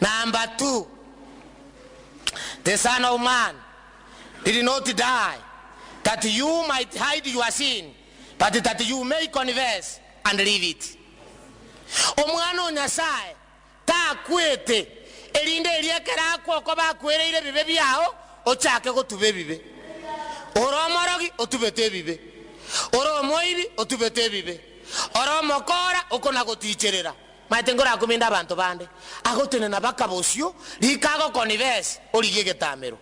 Number 2, the Son of Man did not die that you might hide your sin, but that you may confess and leave it. Omwana Nyasaye ta kwete elinde eliekera ko bakwereire bibe byao ochake gotube bibe. Oro morogi otubete bibe. Oro moibi otubete bibe. Oro mokora okona goticherera. Maitengora kuminda abantu bande. Agotene na bakabosio likago konivesi oligege tamero.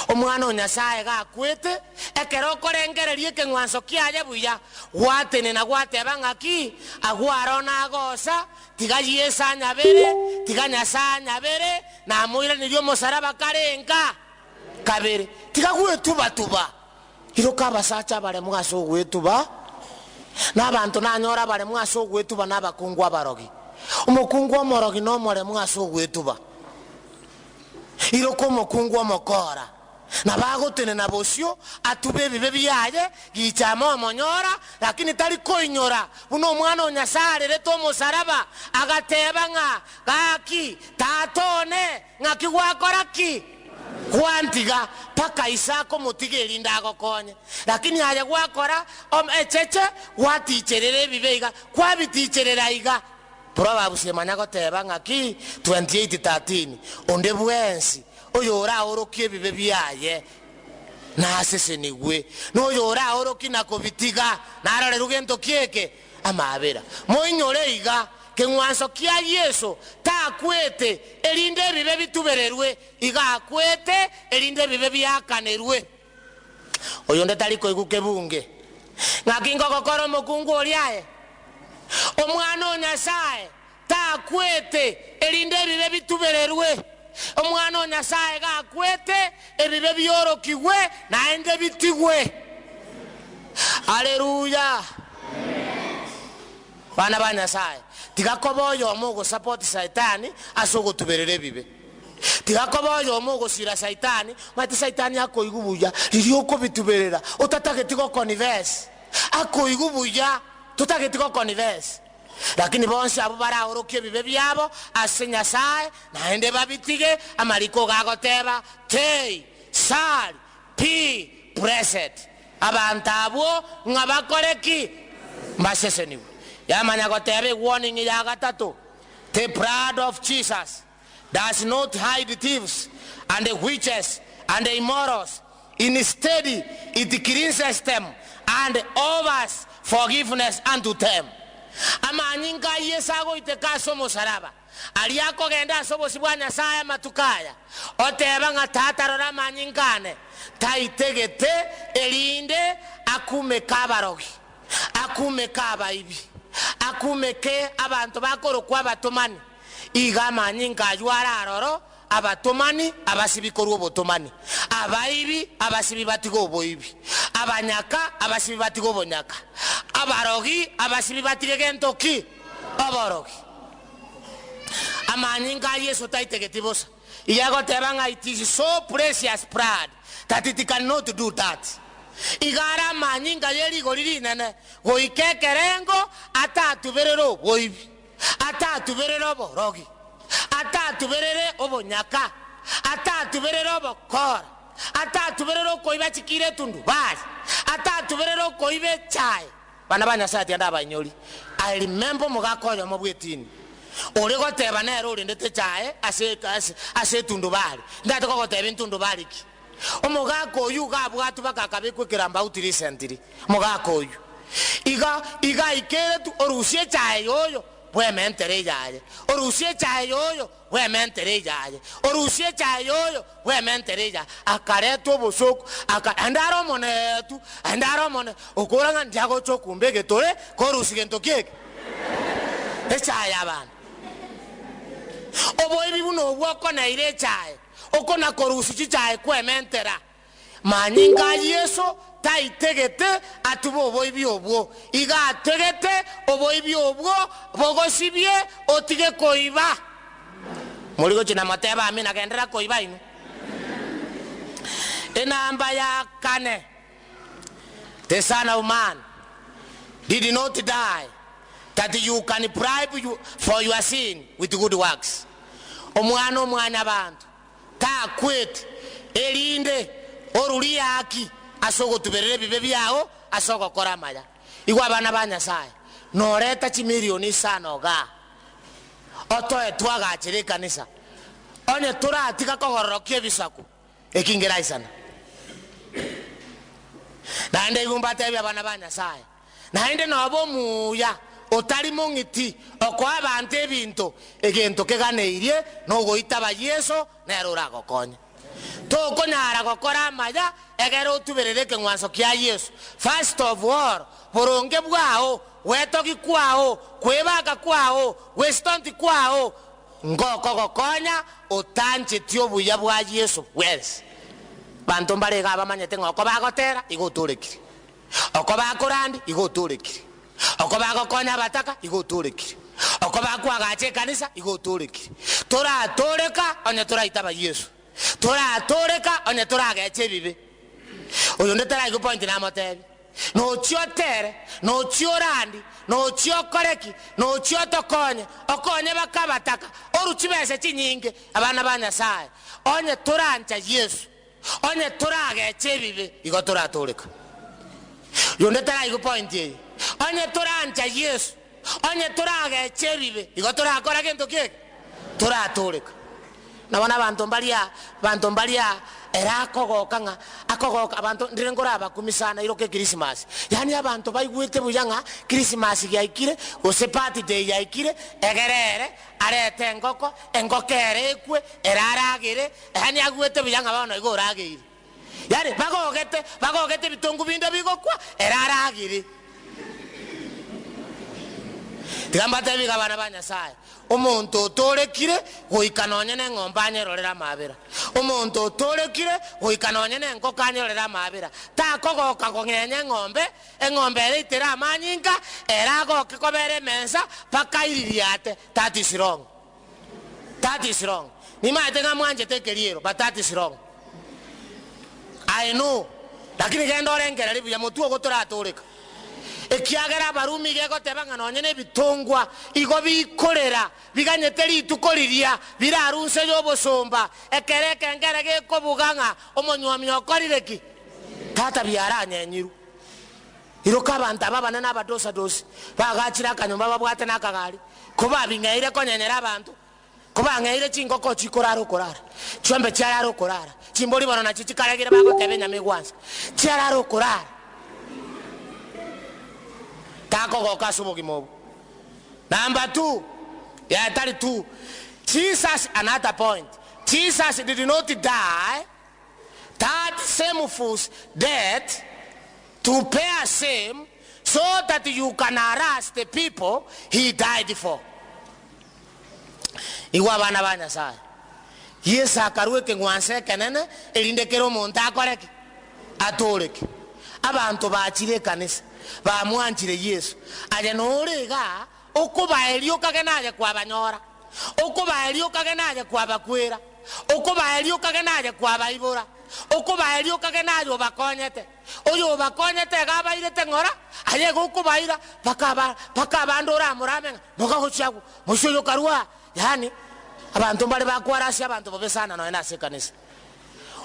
Omwana Nyasaye gakwete ekero korengererie kengwanso kiaje buya gwatene na gwateba ngaki agwaro na gosa tigaye sanya bere tiganya sanya bere na muire niryo mosaraba karenga kabere tigagwetuba tuba iroka basacha bare mwaso gwetuba nabantu nanyora bare mwaso gwetuba nabakungu abarogi umukungu omorogi no more mwaso gwetuba iroko mukungu omokora nabagotene na bosio atube bibe byaye gichamo monyora lakini tali koinyora buno omwana Nyasaye leto musaraba agateba nga gaki tatone ngaki gwakoraki kwantiga paka Isako mutigeri ndagokonye lakini aje gwakora echeche waticherere bibeiga kwabiticherera iga Proverbs semanya goteba ngaki 28:13 onde bwensi oyora orokie bibe byaye nasese nigwe noyora oroki nakobitiga narare rugento kieke amabera moinyore iga kengwanso kia Yesu takwete elinde bibe bitubererwe iga akwete elinde bibe byakanerwe oyonde taliko iguke bunge ngakingo kokoro mukungu oliaye omwana Nyasaye takwete elinde bibe bitubererwe omwana Nyasaye gakwete ebibe byorokiwe naende bitigwe. Haleluya. Bana ba Nyasaye tigakoboyo omugo support Satani asogo tuberere bibe tigakoboyo omugo sira Satani mati Satani akoigubuya lirioko bituberera otataketiko confess akoigubuya tutaketiko confess lakini bonse abo baraorokie bibe byabo ase Nyasaye naende babitige amaliko gagoteba tei sal pi blessed abantu abo ngabakoreki mbaseseniwe yamanya gotebe warning ya gatatu the blood of Jesus does not hide thieves and the witches and the immorals, instead it cleanses them and offers forgiveness unto them. Amanyinga yesago itekaso musaraba aliyako genda sobo sibwa Nyasaye matukaya oteba nga tatarora manyingane taitegete elinde akume kabarogi akume kabaibi akume ke abantu bakoro kwa batomani iga manyinga ywara aroro abatomani abasibikoru obotomani abaibi abasibi batigo oboibi abanyaka abasibi batigo obonyaka abarogi abasibi batige gentoki aborogi amanyinga Yesu taitegetibosa iyago tebanga it is so precious blood that it cannot do that. Igara manyinga yeri goriri nene goikekerengo atatuberero boibi atatuberero borogi atatuberere obonyaka atatuberero obokora atatuberero koiba chikire tundubari atatuberero koibe chai bana banya sati anda abanyoli. I remember mugakoyo mobwetini origo teba nero urindete chai ase tundubari ndatoko goteba tundubari ki omugako uyu gabwatu bakakabikwe kiramba uti recently mugako uyu iga ikere tu orusie chai yoyo bwementere yaye orusie chai yoyo bwementere yaye orusie chai yoyo bwementere ya akareto bosoko andaro mone okoranga ndiago chokumbege tore korusigento keke echai abana oboibi buno obwoko na ire chai okona korusi chichae kwementera manyinga Yesu taitegete atubo oboibi obwo iga ategete oboibi obwo bogosibie otige koiba murigo china mateba amina gendera koiba ino. Enamba ya kane, the Son of Man did not die that you can bribe you for your sin with good works. omwana omwanya bantu takwete erinde oruri yaki asogotuberere bibe byao asogokora maya igwa abana ba Nyasaye noreta chimilioni sana oga otoe twagachire kanisa onye turatika kogororokia ebisaku ekingera isana naende igumbate ebya abana ba Nyasaye naende nobo muya otari mong'iti okwa abantu ebinto egento keganeirie nogoita ba Yesu nero oragokonya tokonyara gokora amaya egere otuberere ekeng'wanso kia Yesu. First of all boronge bwao wetogi kwao kwebaka kwao westonti kwao ngoko gokonya otancheti obuya bwa Yesu bwese bantu mbarega bamanyete ngoko bagotera igoturekire oko bakorandi igoturekire oko bagokonya bataka igoturekire oko bakwagache kanisa igoturekire toratoreka onye toraita ba Yesu toratoreka onye torageche bibe oyo ndetara igo point na motebi no chiotere no chiorandi no chiokoreki no chiotokonye okonye bakabataka oruchibese chinyinge abana ba Nyasaye onye torancha Yesu onye torageche bibe igo toratoreka yo ndetara igo point ye onye torancha Yesu onye torageche bibe igo torakora gento keke toratoreka nabona bantu mbalia era akogokanga akogoka abantu ndirengora abakumisana iroke Christmas yani abantu baigwete buyanga Christmas yaikire ose party day yaikire egerere arete engoko erekwe eraragire yani agwete buyanga bana igoragire yani bagogete bitungu binde bigokwa eraragire tigambate biga bana ba Nyasaye omuntu otorekire goikanonye n'eng'ombe anyerorera amabera omuntu otorekire goikanonye n'enkoko anyerorera amabera takogoka kong'enya eng'ombe ereitera amanyinga eragoke kobera emensa paka iririate that is wrong nimaete ng'a mwanchete ekeriero but that is wrong I know lakini genda orengera ribuya mutu ogotoratoreka ekiagera abarumi gegoteba ng'anonye n'ebitongwa igo bikorera biganyete ritukoriria birarunse y'obosomba ekereke engere gekobugang'a omonywomi okorireki tata biaranyenyiru iroka abantu aba banene abadosadosi bagachira akanyomba babwate n'akagari kuba bing'eire konyenyera abantu kuba ng'eire chingoko chikorara okorara chiombe chiarara okorara chimbori bono nachi chikaragire bagoteba enyama egwansa chiarara okorara takogoka subogimobu. Number 2 yeah 32 Jesus, another point, Jesus did not die that shameful death to pay a shame so that you can harass the people he died for. Iwa bana ba Nyasaye Yesu akarue keng'wanse kenene erindekero omonto akoreki atoreki abantu bachire kanisa bamwanchire Yesu aje norega okubaerio kagenaje kwa banyora okubaerio kagenaje kwa bakwera okubaerio kagenaje kwa baibora okubaerio kagenaje obakonyete oyo obakonyete gabairete ngora aje gokubaira paka bandora muramenga mogagochagu mushoyo karua yani abantu bali bakwarasi abantu bobesana no ena sekanisa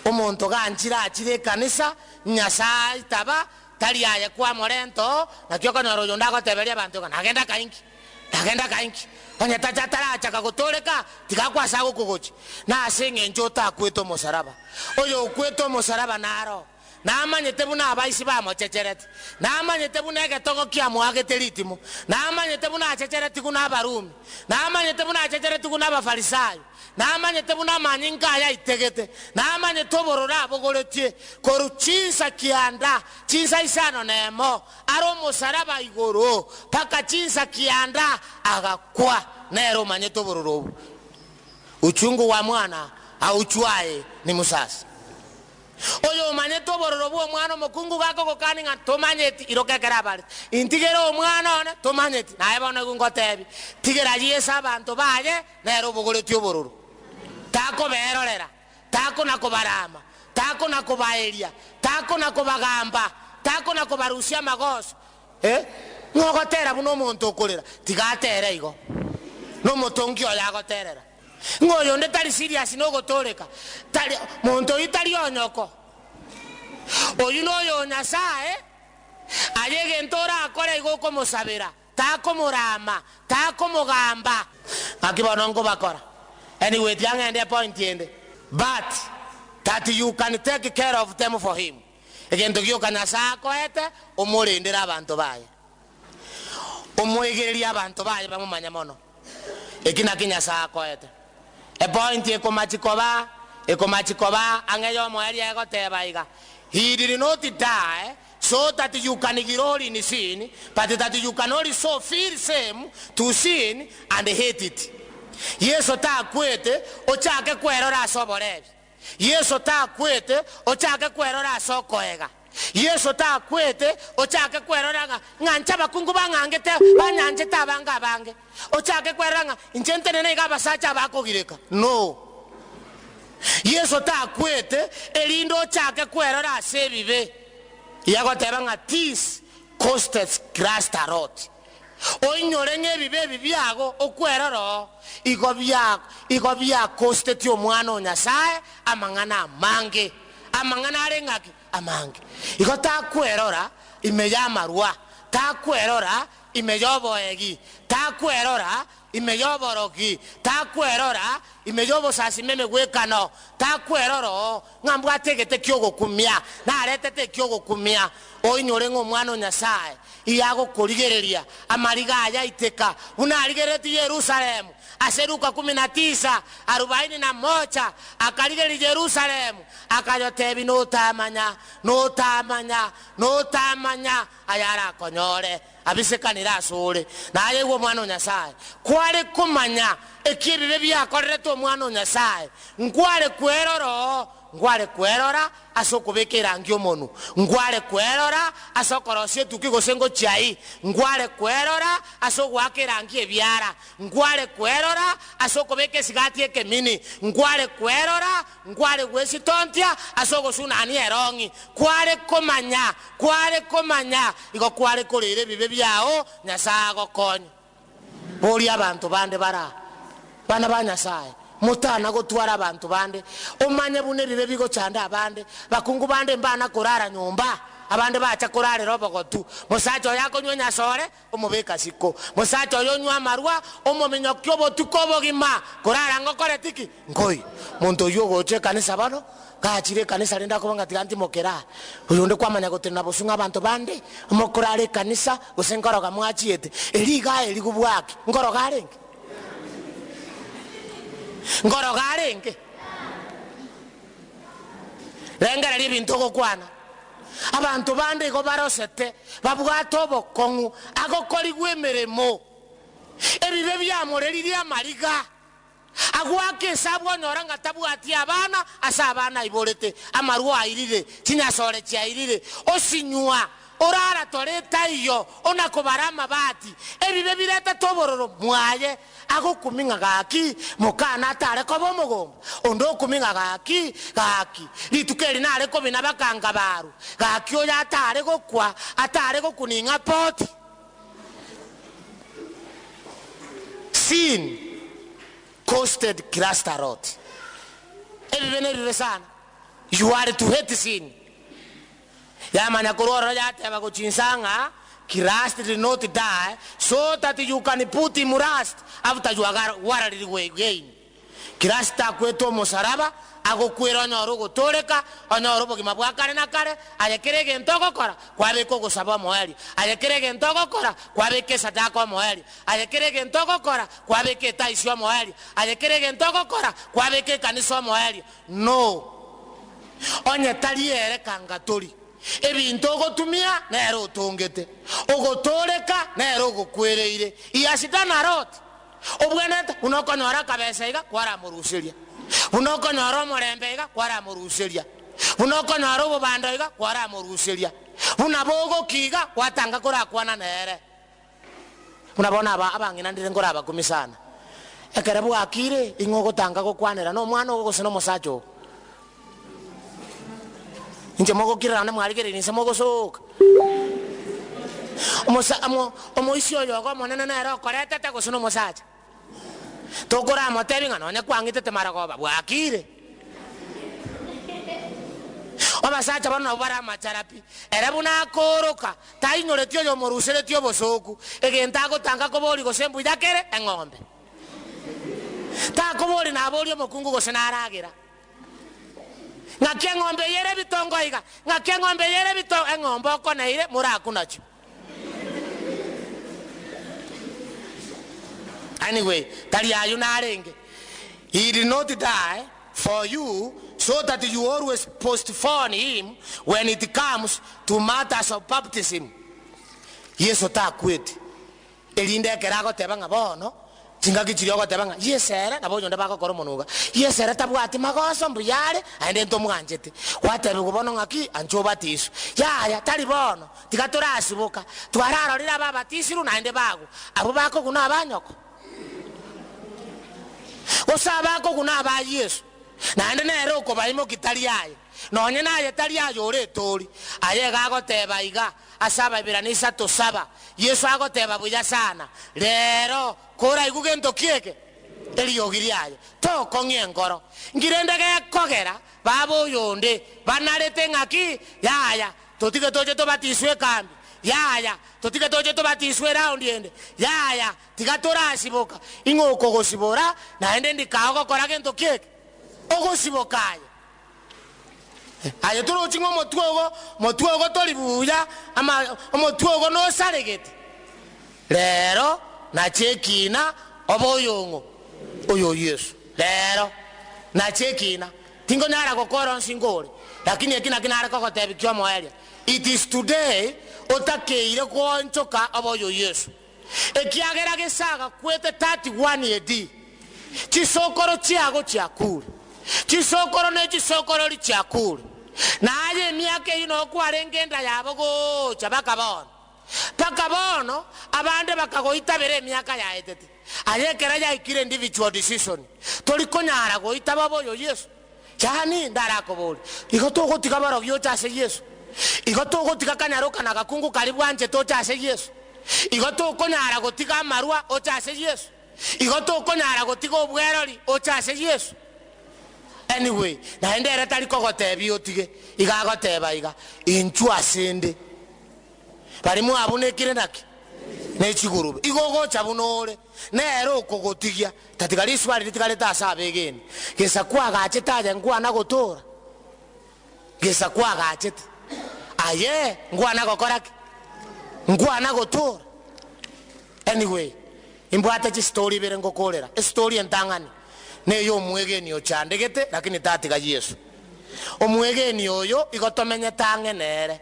omonto ganchira achire kanisa Nyasaye taba tali aye kwa morento nakyo kanyoro yonda goteberia abantu kana agenda kainki onye tachatara achaka gotoreka tigakwasa gokugochi na asinge njota kweto mosaraba oyo kweto mosaraba naro namanyete buna abaisi bamochecherete namanyete buna egetongo kia mwageteritimo namanyete buna achecherete kuna abarumi namanyete buna achecherete kuna abafarisayo namanyete buna manyinga ya itegete namanyete oborora abogoretie koruchinsa kianda chinsa isano nemo aro mosaraba igoro paka chinsa kianda agakwa nero manyete obororo uchungu wa mwana auchwae ni musasi oyo manyete obororo bwo mwana mokungu gako gokaninga tomanyeti irokekera bari intigero omwana one tomanyeti naye bono gungotebi tigera Yesu abantu baye nero bogoreti obororo tako berorera tako nakobarama tako nakobaeria tako nakobagamba tako nakobarusia magoso ngogotera buno omonto okorera tigatere igo no motongi oyo agoterera ngoyo nde tali serious no gotoleka tali muntu itali onyoko oyu noyo Nyasaye ayege ntora akora igoko musabira takomurama takomugamba akibono ngo bakora anyway tiangende point yende but that you can take care of them for him egento gyoka Nyasaye koete omulindira abantu baye omwegereria abantu baye bamumanya mono ekina Nyasaye koete a point ekomachikoba angeyo moyali egoteba iga he did not die so that you can ignore in sin, but that you can also feel same to sin and hate it. Yesu ta kwete ochake kwerora soborebi. Yesu ta kwete ochake kwerora sokoega. Yesu ta kwete ochake kwerora ngancha bakungu bangangete banyanje tabanga bange. Ochake kweranga injente nene ga basacha bakogireka. No. Yesu ta kwete elindo ochake kwerora sebibe. Yagoteba nga this costed Christ a lot. Oinyore ngebibe bibyago okweroro igobya costed yo mwana Nyasaye amangana amange amangana arengaki amange igota kwerora imeya marwa ta kwerora imeyobo egi ta kwerora imeyoboroki ta kwerora imeyobo sasimeme gwekano ta kweroro ngambwa tegete kyogo kumya na aretete kyogo kumya oinyore ngo mwana Nyasaye iyago kurigereria amariga ayaiteka unarigereti Yerusalemu aseruka 19:41 akarigeri Yerusalemu akayotebi notamanya ayara konyore abisekanira asure naye wo mwana Nyasaye kware kumanya ekibibe byakorerete omwana Nyasaye ngware kwerora asokubekera ngyo monu ngware kwerora asokorosie tukigosengo chai ngware kwerora asogwakera ngie byara ngware kwerora asokubeke sigati ekemini ngware kwerora ngware gwesitontia asogosunani erongi kware komanya igo kware korere bibe byao Nyasaye gokonya bori abantu bande bana ba Nyasaye mutana gotwara abantu bande omanye bune bibe bigo chanda abande bakungu bande mbana kurara nyumba abande bacha kurare robogotu musacho yako nyonya sore omubeka siko musacho yonywa marwa omominyokyo botukobo gima kurara ngokore tiki ngoi muntu yogo che kanisa bano kachire kanisa lenda kubanga tiganti mokera uyonde kwamanya gotena bosunga abantu bande mokurare kanisa gusengoroga mwachiete eliga eligubwaki ngorogarenge ngorogarenge lengera libintu gokwana abantu bande go barosete babwato obokongu agokorigwe emeremo ebibe byamoreririe amariga agwake sabwo nyoranga tabwati abana asa abana iborete amarwa airire kinyasore kyairire osinywa orara toreta iyo onakobara amabati ebibe bireta tobororo mwaye agokuminga gaki mukana atare kobo mugomba ondo okuminga gaki litukeri nare ko binabakanga baru gaki oya atare gokwa atare gokuninga poti sin costed Christ a lot. Ebibe sana you are to hate sin yamanya kororo yate bagochinsanga Christ did not die so that you can put him rust after you are warred again. Christ akweto musaraba agokwera nyoro gotoleka onyoro bogima bwakare nakare ayekerege ntoko kora kwabeko gosaba moeli ayekerege ntoko kora kwabeke sadako moeli ayekerege ntoko kora kwabeke taisho moeli ayekerege ntoko kora kwabeke kaniso moeli no onye taliere kangatori ebintu ogotumia nero otongete ogotoleka nero ogokwereire iyasitana rot obweneta unokonyora kabesaiga kwara murusiria unokonyora omorembeiga kwara murusiria unokonyora obobandoiga kwara murusiria unabogo kiga watanga korakwana nere unabona abangina ndire ngoraba kumisana ekerebu akire ingogotanga gokwanera no mwana ogoseno mosacho inje mogo kirana mwarigere ni semogo soka omo isio yogo monene nero korete te gosuno mosacha tokora motebi ngano nya kwangitete maragoba bwakire obasacha bano bara macharapi era buna koroka tainyoretio yo moruseretio bosoku egenta gotanga kobori gosembu yakere engombe ta kobori na bori omokungu gosenaragira ngakia ngombe yere bitongo iga ngakia ngombe yere bitongo engombe okoneire murakunacho. Anyway, tali ayu na arenge. He did not die for you so that you always postpone him when it comes to matters of baptism. Yesu ta kweti. Elinde kerago tebanga bono. Tinga kichiriogo tebanga. Yesere na bojo ndabako koro monuga. Yesere tabwati magoso mbuyare ande ntomuganjete. Watebe kubono ngaki ancho batiso. Ya tali bono. Tigatora asibuka. Twararo lira babatisiru na ende bago. Abo bako kuna abanyoko. Osabako kuna aba Yesu na ende nero ko baimo kitali aye nonye naye tali aye ore tori aye gago teba iga asaba ibiranisa to saba Yesu ago teba buya sana lero kora igugento kieke eliogiri aye to konye ngoro ngirende ge kogera babo yonde banarete ngaki yaya totige toje to batiswe kambi yaya totige toje to batiswe round ende yaya tigatora asiboka ingoko gosibora na ende ndikago kora gento kieke ogosibokaye ayo toro chingo motuogo tolibuya ama motuogo no saregete lero na chekina oboyongo oyo Yesu lero na chekina tingo nara kokoro nsingore lakini ekina kinara kokotebi kyo moelia. It is today otakeire konchoka oboyo Yesu ekiagera gesaga kwete 31 AD chisokoro chiago chiakuri chisokoro ne chisokoro li chiakuri naye miaka ino kwarengenda yabo gocha bakabono abande bakagoita bere miaka ya etete ayekera ya ikire individual decision tolikonyara goita baboyo Yesu chani ndarakoboli igotogo tikabaro gyo chase Yesu igotogo tikakanyaro kana gakungu karibu anje to chase Yesu igotogo nyara gotika marua o chase Yesu igotogo nyara gotiga obwerori o chase Yesu. Anyway na endere tali kogotebi otige igagoteba iga inchu asende barimu abunekire naki nechigurube igogo chabunore nero kogotigia tatigari swali titigale tasabe geni gesa kwa gache taje ngwa na gotora gesa kwa gache aye ngwa na gokoraki ngwa na gotora. Anyway imbwate chi story bere ngokolera story entangani neyo omwegeni ochandegete lakini tatiga Yesu omwegeni oyo igotomenye tange nere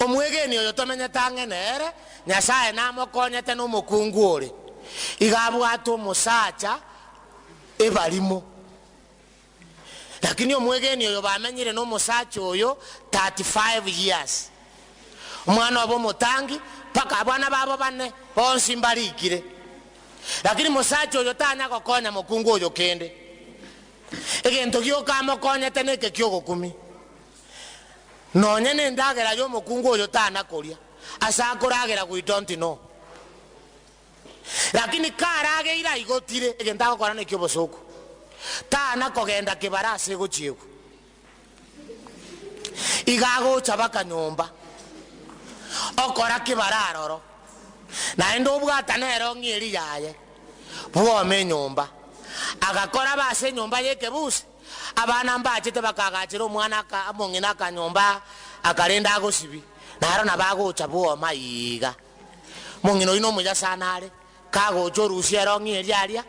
omwegeni oyo tomenye tange nere Nyasaye namokonyete n'omukungu ore igabwata omusacha ebalimo lakini omwegeni oyo bamenyire n'omusacha oyo 35 years omwana wabo mutangi paka abana babo bane bonsi mbarikire lakini musacha oyo tanya gokonya mukungu oyo kende egento gyoka mokonyete neke kyogokumi nonye nendagera yo mukungu oyo tana koria asakoragera we don't know lakini karage ira igotire egenta gokora nekyo bosoko tana kogenda kibarase gochiego igago chabaka nyomba okora kibararoro na endo bwata nero ngiri yaye bwome nyomba agakora base nyomba yeke buse abana mbachete bakagachira omwana ka amongina ka nyomba akarenda agosibi naro nabagocha bwoma iga mongino ino muya sanare kagocho rusiero ngiri aria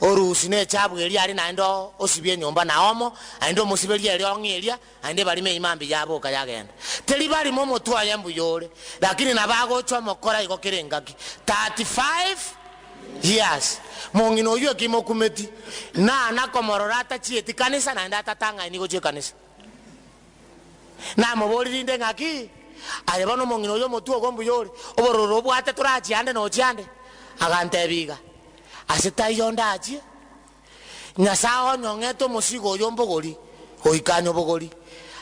orusi ne chabweri ari naendo osibye nyomba naomo ando musibeli eri ongiria ande bali me imambi yabo kayagenda teli bali momo tu ayambu yore lakini nabagocho mokora igokirengaki 35 years mongino yo kimokumeti na komororata chieti kanisa na ndata tanga inigo che kanisa na moboli ndenge ngaki ale bano mongino yo motu ogombu yore obororo bwate turachi ande no chiande agantebiga aseta yondachi Nyasao nyongeto musigo yombogori oikanyo bogori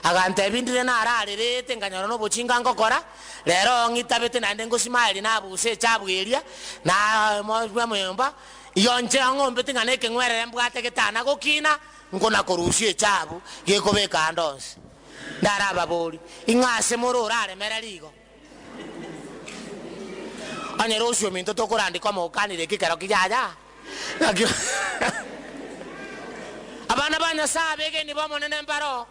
agantebindire nararerete nganyora no buchinga ngokora rero ngitabete nande ngosimaili nabuse chabweria na mwemba yonje ngombe tinganeke ngwerere mbwate getana gokina ngona korusie chabu gekobeka ndonse ndaraba boli ingase mororare meraligo anyero usio minto tokorandi kwa mokanire kikero kijaja abana banya sabege ni bamonene mbaro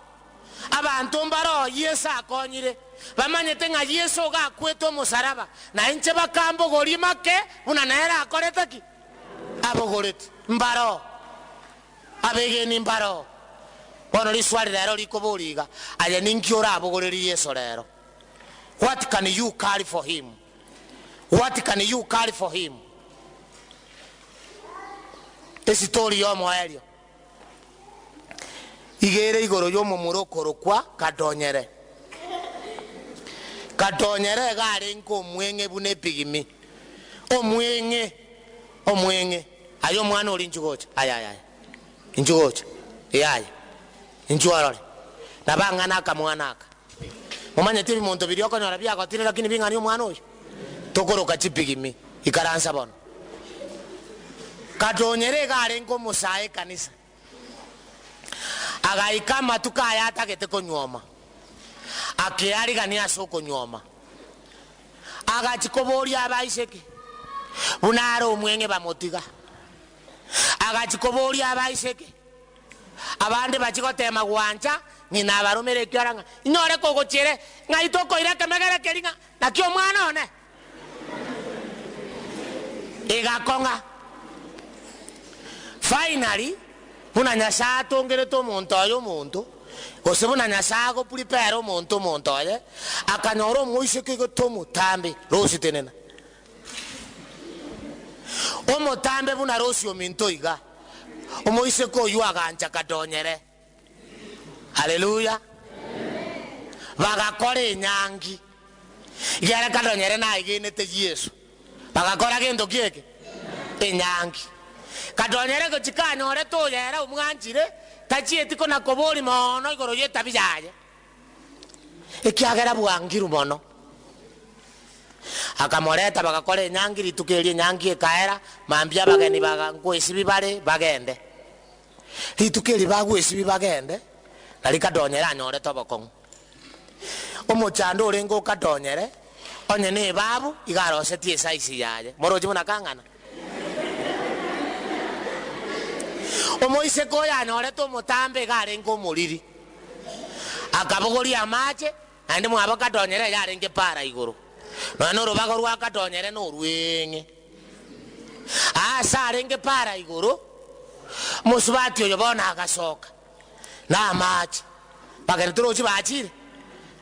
abantu mbaro Yesu akonyire bamanyete nga Yesu gakweto musaraba na inche bakambo gori make buna nera akorete ki abogorete mbaro abege ni mbaro bono liswali lero likoboliga aye ninkiora abogoreri Yesu lero. What can you carry for him? What can you carry for him? Esitori yomo elio igere igoro yomo murokoro kwa kadonyere gare nko mwenge bune pigimi omwenge ayo mwana oli njugocha aya njugocha yaya njuarole nabangana akamwanaka mumanye tibi muntu birioko nyora byako tire lakini bingani omwana oyo tokoroka chipigimi ikaransa bono kadonyere gare nko musae kanisa agaikama tukaya atagete konyoma akiari gania soko nyoma agachikoboria abaiseke bunaro omwenge bamotiga agachikoboria abaiseke abande bachikotema gwanja ngina abaromere kyaranga inyore kogochire ngaitoko ireke megere keringa nakyo mwana one igakonga finally buna nyasa tongere to monto ayo monto gose buna nyasa go prepare monto aye akanyoro moiseke go to mutambe rosi tenena o mutambe buna rosi o minto iga o moiseko yu agancha kadonyere. Haleluya. Bagakore nyangi igere kadonyere na igenete Yesu bagakora gendo kieke enyangi kadonyere go chikanyore to yera umwanjire tachieti kona kobori mono igoro yeta bijaye ekiagera bwangiru mono akamoreta bagakore nyangi litukerie nyangi ekaera mambia bageni bagangwesi bibare bagende litukeri bagwesi bibagende nalikadonyere anyore tobokong omochando orengo kadonyere onye ne babu igarose tie size yaye moroji muna kangana omoise ko yanyore to mutambe garengo muriri akabogori amache ande mwabo kadonyere yarenge para iguru no rubago rwa kadonyere no rwenge sarenge para iguru musubati oyo bona agasoka na amache bagere turochi bachire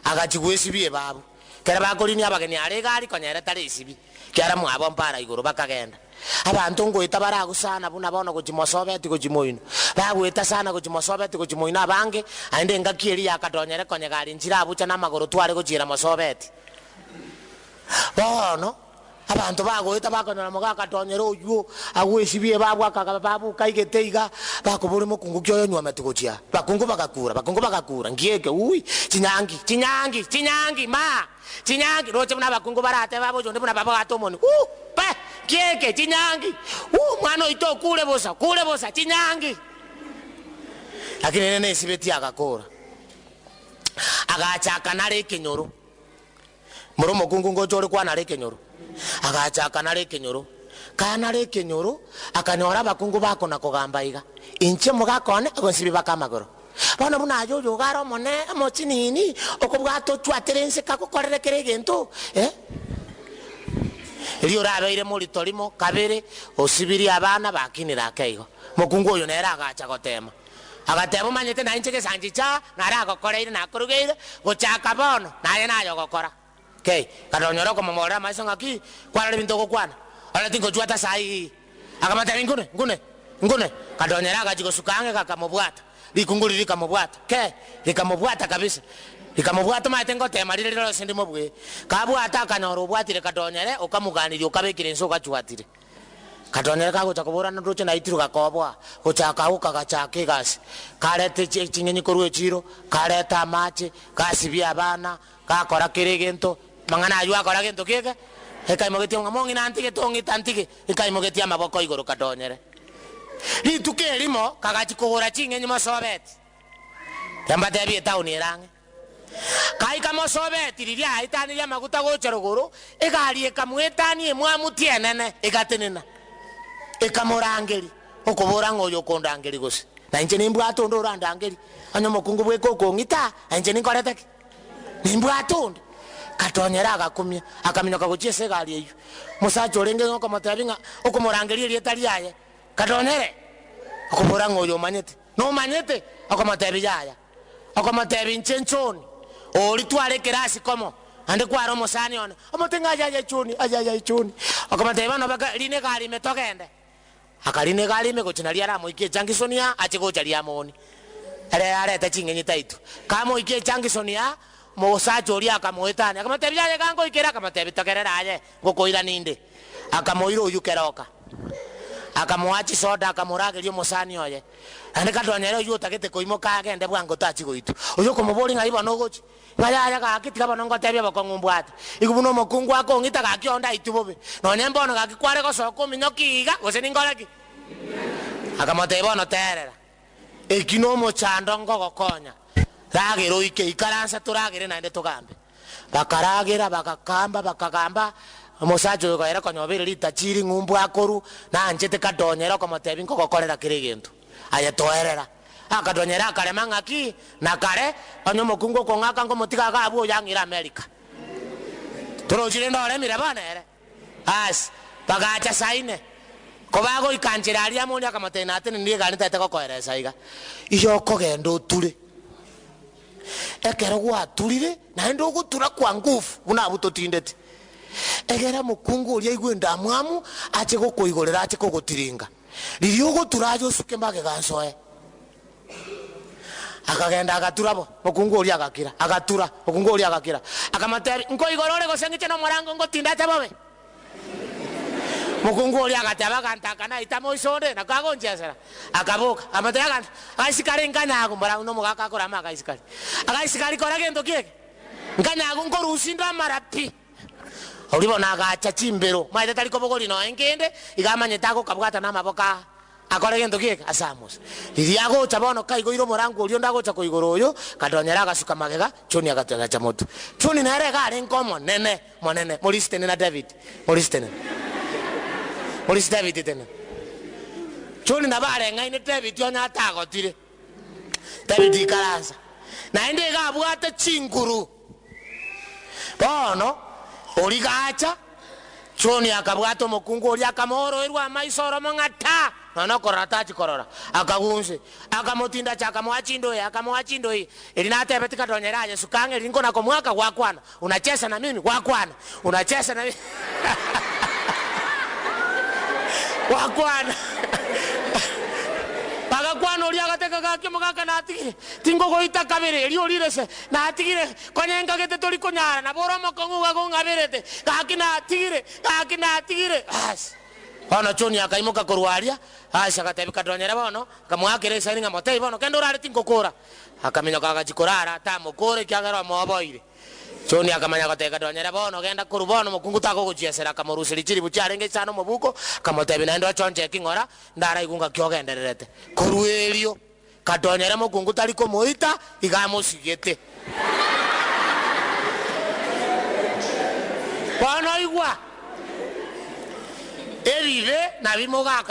agachigwesi biye babu kera bakolini abageni aregari konyere tare isibi kera mwabo mpara iguru bakagenda abantu ngoita baragusana buna bono kujimosobeti kujimoino bagweta sana kujimosobeti kujimoina bange ande ngakieri yakadonyere konyegari njira abucha namagoro tware kujira mosobeti bono abantu bagweta bakonyora mugaka tonyere oyo agwesibie babu akagababu kaigeteiga bakobore mukungu kyo nywa metugochia bakungu bakakura ngieke ui chinyangi ma chinyangi roche muna bakungu barate babo jonde muna baba gatomoni pe kieke chinyangi mwana ito kule bosa chinyangi lakini nene sibeti akakora agachaka nare kenyoro muromo kungu ngochore kwa nare kenyoro agachaka nare kenyoro kana re kenyoro akanyora bakungu bako na kugamba iga inche mugakone agonsibi bakamagoro bana buna jojo garo mone mocinini okubwato twaterense kakokorere keregento iliyo rabeire muri torimo kabere osibiri abana bakinira keigo mukungu oyo nera agacha gotema agatebo manyete na inche kesanjicha nara agokoreire na kurugeire gochaka bono naye nayo gokora okay kadonyoro ko momora maiso ngaki kwara binto gokwana ala tingo juata sai akamata ngune kadonyera gachiko sukange kakamobwata likunguli likamobwata likamobwata kabisa likamobwata matengo tema lilo sindimo bwe kabwata kanyoro bwatire kadonyere okamuganiri okabekire nso gachwatire Katonyere kagocha kuburana ruche na itiru gakobwa gochaka uka gachake gasi karete chingenyi korwe chiro kareta amache gasibia abana gakora kire gento mangana ayu akora gento keke ekaimogetia ngamongi nantige tongi tantige ekaimogetia amaboko igoro katonyere rituke rimo kagachi kugura chingenyi mosobeti yamba tebi town irange kai kama sobeti riria itani ya maguta gocha ruguru egari ekamwetani emwamutienene egatenena ekamorangeri okobora ngoyo kondangeri gose na inje nimbwato ndo randangeri anyo mokungu bwe kokongita inje ninkorete nimbwato katonyera agakumya akaminyoka gochiese gari eyu musacho renge ngoko matabinga okomorangeri rietari yaye katonyere okobora ngoyo manyete no manyete okomatebi yaya okomatebi nchenchoni ori tware kirasi komo ande kwaro mosani one omotenga ajaja chuni okomatebi bano baka line gari metogende akaline gari megochina ria ramoikie changisonia achigocha ria moni areta chingenyi taitu kamo ikie changisonia mosacho ria akamoetani akamatebi yaye kango ikera akamatebi tokerera aye gokoira ninde akamoiro yukeroka akamuachi soda akamuragerio mosani oye ande katonyere yu tagete koimoka agende bwango tachi goitu uyo komobori ngai bano gochi ngaya gakitika bano ngotebia bakongumbwate igubuno mokungu akongita gakionda itubobe no nyembono gakikware gosoko minyokiga gose ningoreki akamoteba no terera ekinomo chando ngogokonya ragero ike ikaransa turagere nande tugambe bakaragira bakagamba mosajo gaera konyobere litachiri ngumbu akoru na njete katonyera komotebi ngogokorera kirigento aya toerera akadonyera akarema ngaki na kare onyo mokungo kongaka ngomotika gabu yangira America turojire ndore mire banere as bagacha saine kobago ikanjira aria mundi akamotena atene ndiye ganita teko koeresa iga iyo kogendo ture ekero gwaturire na ndo gutura kwa ngufu buna butotindete egera mukungu uria igwenda mwamu ache gokoigorera ache kogutiringa ririo guturajo suke mbage gansoe akagenda agaturabo mukungu uria agakira agatura mukungu uria agakira akamateri nko igorore gosengiche no morango ngotinda tababe mukungu uria agataba kantaka na itamo isonde na kagonjesera akaboka amateri aganda aisikari nkanyago mbara uno mugaka akora maka isikari agaisikari kora gendo kieke nkanyago ngorusinda marapi uribona agacha chimbero maite taliko bogori no engende igamanye tako kabwata na maboka akore gento kieke asamos iriago chabono kaigoiro morango urio ndagocha koigoro uyo katonyera agasuka magega choni agatega cha moto choni na ere gare nkomo nene monene molistene na David molistene David tena choni na bare ngai ne David onya atagotire David ikaransa na ende gabwate chinguru bono origacha choni akabwato mokungu ori akamoro irwa maisoro mongata nono korata chikorora akagunse akamotinda chakamwachindo elina tebetika donyera Yesu kange lingo na komwaka wakwana unacheza na mimi wakwana unacheza na mimi wakwana bagakwana ori agateka gakyo mugaka natigire tingo goita kabere eri orirese natigire konyenga gete tori konyara na boromo konguga gongabirete gakina tigire as ono choni akaimuka korwaria asha gatebika donyera bono kamwakire saringa motei bono kendo rari tingo kora akamenya kagachikorara tamukore kyagara moboire choni akamanya goteka donyera bono genda kurubono mukungu tako gochiesera kamorusiri chiri bucharenge sano mobuko kamotebi na ndo chonje kingora ndara igunga kyogendererete kuruerio kadonyera mukungu taliko moita igamusigete bono igwa erive na bimoga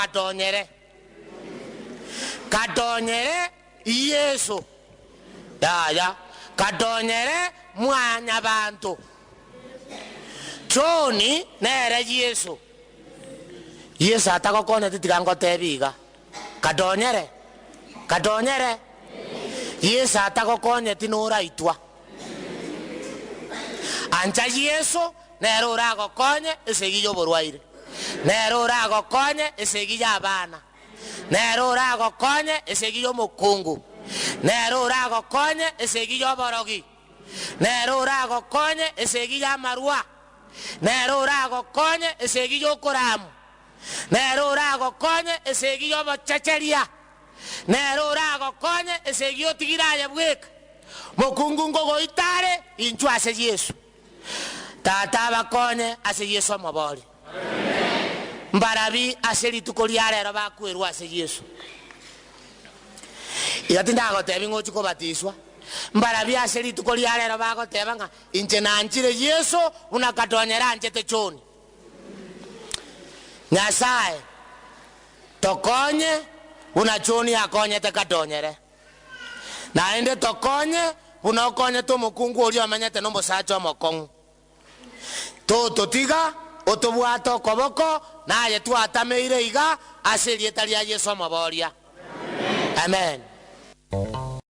katonyere Yesu ya katonyere mwanya bantu choni nere Yesu atakokone titigango tebiga kadonyere Yesu atakokonye tinora itwa anja Yesu nero uragokonye esegiyo borwaire nero uragokonye esegiya abana nero uragokonye esegiyo mukungu nero uragokonye esegiyo borogi nero uragokonye esegiya marua nero uragokonye esegiyo koramu nero oragokonye esegi yobochecheria, nero oragokonye esegi otigiraye bweka mokungu ngogoitare inchu ase Yesu tata abakonye ase Yesu amabori mbarabi ase rituko ria rero bakwerwa ase Yesu igati ndagotebi ng'ochi kobatiswa mbarabi ase rituko ria rero bagoteba ng'a inche nanchire Yesu unakatonyera nchete choni Nyasaye tokonye unachoni akonyete katonyere naende tokonye unaokonye to mukungu ori amenyete no mosacho amokong'u totiga otobwata okoboko naye twatameire iga ase rieta ria Yesu amaboria amen.